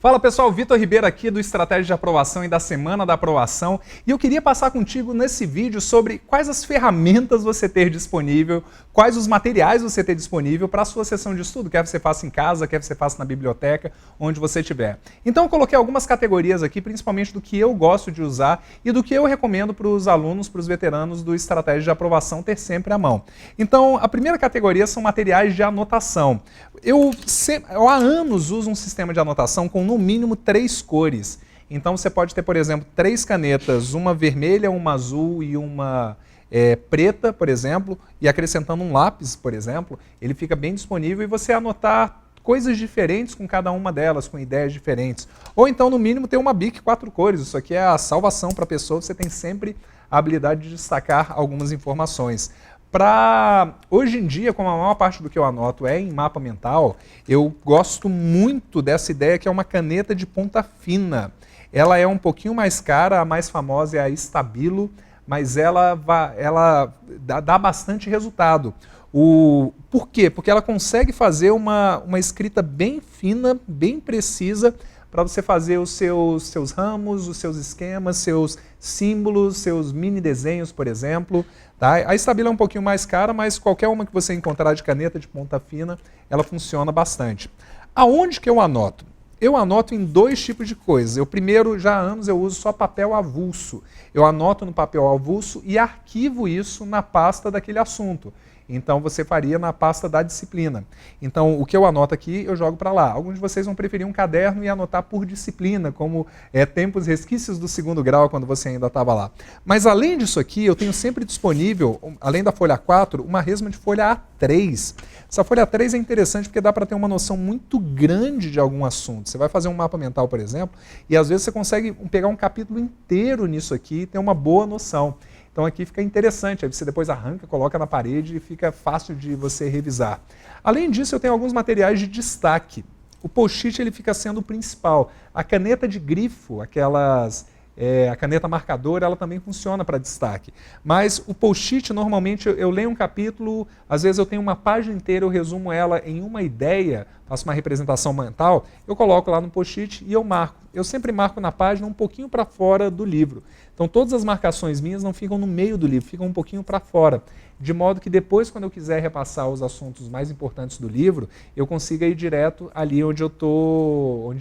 Fala pessoal, Vitor Ribeiro aqui do Estratégia de Aprovação e da Semana da Aprovação, e eu queria passar contigo nesse vídeo sobre quais as ferramentas você ter disponível, quais os materiais você ter disponível para a sua sessão de estudo, quer você faça em casa, quer você faça na biblioteca, onde você estiver. Então eu coloquei algumas categorias aqui, principalmente do que eu gosto de usar e do que eu recomendo para os alunos, para os veteranos do Estratégia de Aprovação ter sempre à mão. Então a primeira categoria são materiais de anotação. Eu há anos uso um sistema de anotação com no mínimo 3 cores. Então você pode ter, por exemplo, 3 canetas, uma vermelha, uma azul e uma preta, por exemplo, e acrescentando um lápis, por exemplo, ele fica bem disponível e você anotar coisas diferentes com cada uma delas, com ideias diferentes. Ou então, no mínimo, ter uma Bic 4 cores. Isso aqui é a salvação para a pessoa, você tem sempre a habilidade de destacar algumas informações. Hoje em dia, como a maior parte do que eu anoto é em mapa mental, eu gosto muito dessa ideia que é uma caneta de ponta fina. Ela é um pouquinho mais cara, a mais famosa é a Stabilo, mas ela dá bastante resultado. Por quê? Porque ela consegue fazer uma escrita bem fina, bem precisa, para você fazer os seus ramos, os seus esquemas, seus símbolos, seus mini desenhos, por exemplo. Tá? A Stabilo é um pouquinho mais cara, mas qualquer uma que você encontrar de caneta de ponta fina, ela funciona bastante. Aonde que eu anoto? Eu anoto em 2 tipos de coisas. Primeiro, já há anos eu uso só papel avulso. Eu anoto no papel avulso e arquivo isso na pasta daquele assunto. Então você faria na pasta da disciplina. Então o que eu anoto aqui, eu jogo para lá. Alguns de vocês vão preferir um caderno e anotar por disciplina, como tempos resquícios do 2º grau, quando você ainda estava lá. Mas além disso aqui, eu tenho sempre disponível, além da folha 4, uma resma de folha A3. Essa folha A3 é interessante porque dá para ter uma noção muito grande de algum assunto. Você vai fazer um mapa mental, por exemplo, e às vezes você consegue pegar um capítulo inteiro nisso aqui e ter uma boa noção. Então aqui fica interessante, aí você depois arranca, coloca na parede e fica fácil de você revisar. Além disso, eu tenho alguns materiais de destaque. O post-it ele fica sendo o principal. A caneta de grifo, a caneta marcadora, ela também funciona para destaque. Mas o post-it, normalmente, eu leio um capítulo, às vezes eu tenho uma página inteira, eu resumo ela em uma ideia, faço uma representação mental, eu coloco lá no post-it e eu marco. Eu sempre marco na página um pouquinho para fora do livro. Então todas as marcações minhas não ficam no meio do livro, ficam um pouquinho para fora. De modo que depois, quando eu quiser repassar os assuntos mais importantes do livro, eu consiga ir direto ali onde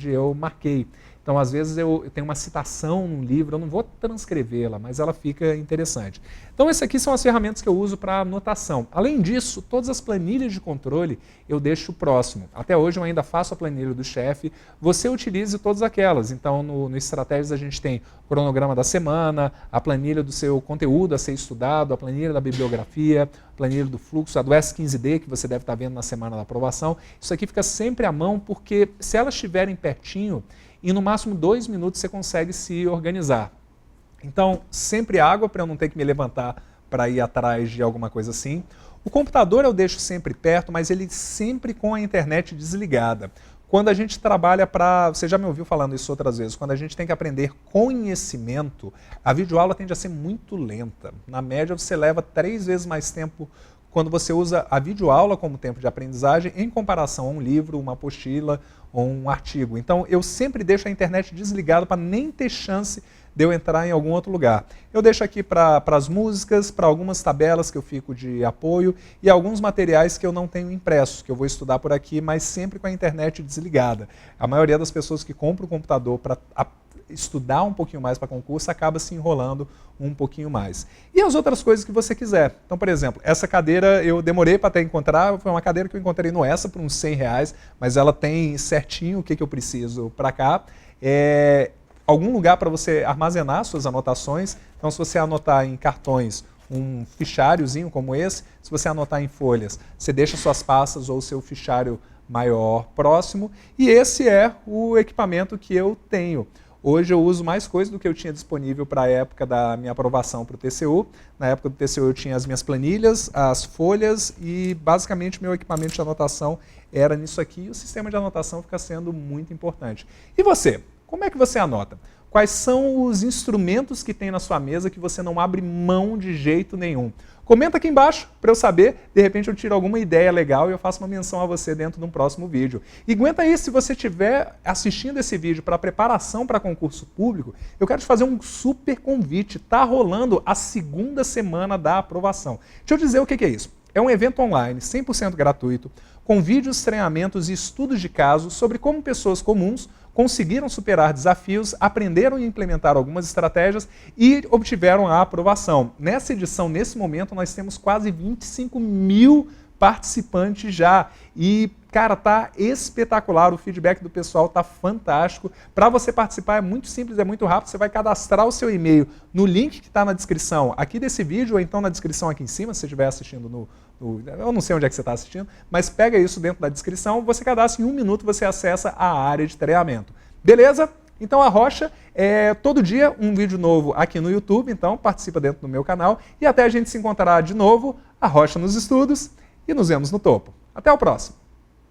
eu marquei. Então, às vezes, eu tenho uma citação num livro, eu não vou transcrevê-la, mas ela fica interessante. Então, essas aqui são as ferramentas que eu uso para anotação. Além disso, todas as planilhas de controle eu deixo próximo. Até hoje eu ainda faço a planilha do chefe. Você utilize todas aquelas. Então, no Estratégias a gente tem o cronograma da semana, a planilha do seu conteúdo a ser estudado, a planilha da bibliografia, a planilha do fluxo, a do S15D, que você deve estar vendo na semana da aprovação. Isso aqui fica sempre à mão, porque se elas estiverem pertinho, e no máximo 2 minutos você consegue se organizar. Então, sempre água para eu não ter que me levantar para ir atrás de alguma coisa assim. O computador eu deixo sempre perto, mas ele sempre com a internet desligada. Quando a gente trabalha você já me ouviu falando isso outras vezes, quando a gente tem que aprender conhecimento, a videoaula tende a ser muito lenta. Na média, você leva 3 vezes mais tempo quando você usa a videoaula como tempo de aprendizagem em comparação a um livro, uma apostila ou um artigo. Então, eu sempre deixo a internet desligada para nem ter chance de eu entrar em algum outro lugar. Eu deixo aqui para as músicas, para algumas tabelas que eu fico de apoio e alguns materiais que eu não tenho impressos, que eu vou estudar por aqui, mas sempre com a internet desligada. A maioria das pessoas que compram o computador para estudar um pouquinho mais para concurso acaba se enrolando um pouquinho mais. E as outras coisas que você quiser. Então, por exemplo, essa cadeira eu demorei para até encontrar, foi uma cadeira que eu encontrei no Essa por uns R$100, mas ela tem certinho o que eu preciso para cá. Algum lugar para você armazenar suas anotações. Então, se você anotar em cartões um fichariozinho como esse, se você anotar em folhas, você deixa suas pastas ou seu fichário maior próximo. E esse é o equipamento que eu tenho. Hoje eu uso mais coisa do que eu tinha disponível para a época da minha aprovação para o TCU. Na época do TCU eu tinha as minhas planilhas, as folhas e basicamente meu equipamento de anotação era nisso aqui. E o sistema de anotação fica sendo muito importante. E você? Como é que você anota? quais são os instrumentos que tem na sua mesa que você não abre mão de jeito nenhum. Comenta aqui embaixo para eu saber, de repente eu tiro alguma ideia legal e eu faço uma menção a você dentro de um próximo vídeo. E aguenta aí, se você estiver assistindo esse vídeo para preparação para concurso público, eu quero te fazer um super convite. Tá rolando a segunda semana da aprovação. Deixa eu dizer o que é isso. É um evento online, 100% gratuito, com vídeos, treinamentos e estudos de caso sobre como pessoas comuns conseguiram superar desafios, aprenderam e implementaram algumas estratégias e obtiveram a aprovação. Nessa edição, nesse momento, nós temos quase 25 mil participantes já. E, cara, tá espetacular, o feedback do pessoal tá fantástico. Para você participar é muito simples, é muito rápido, você vai cadastrar o seu e-mail no link que está na descrição aqui desse vídeo, ou então na descrição aqui em cima, se você estiver assistindo eu não sei onde é que você está assistindo, mas pega isso dentro da descrição, você cadastra em 1 minuto, você acessa a área de treinamento. Beleza? Então a Rocha é todo dia um vídeo novo aqui no YouTube, então participa dentro do meu canal e até a gente se encontrar de novo, a Rocha nos estudos, e nos vemos no topo. Até o próximo!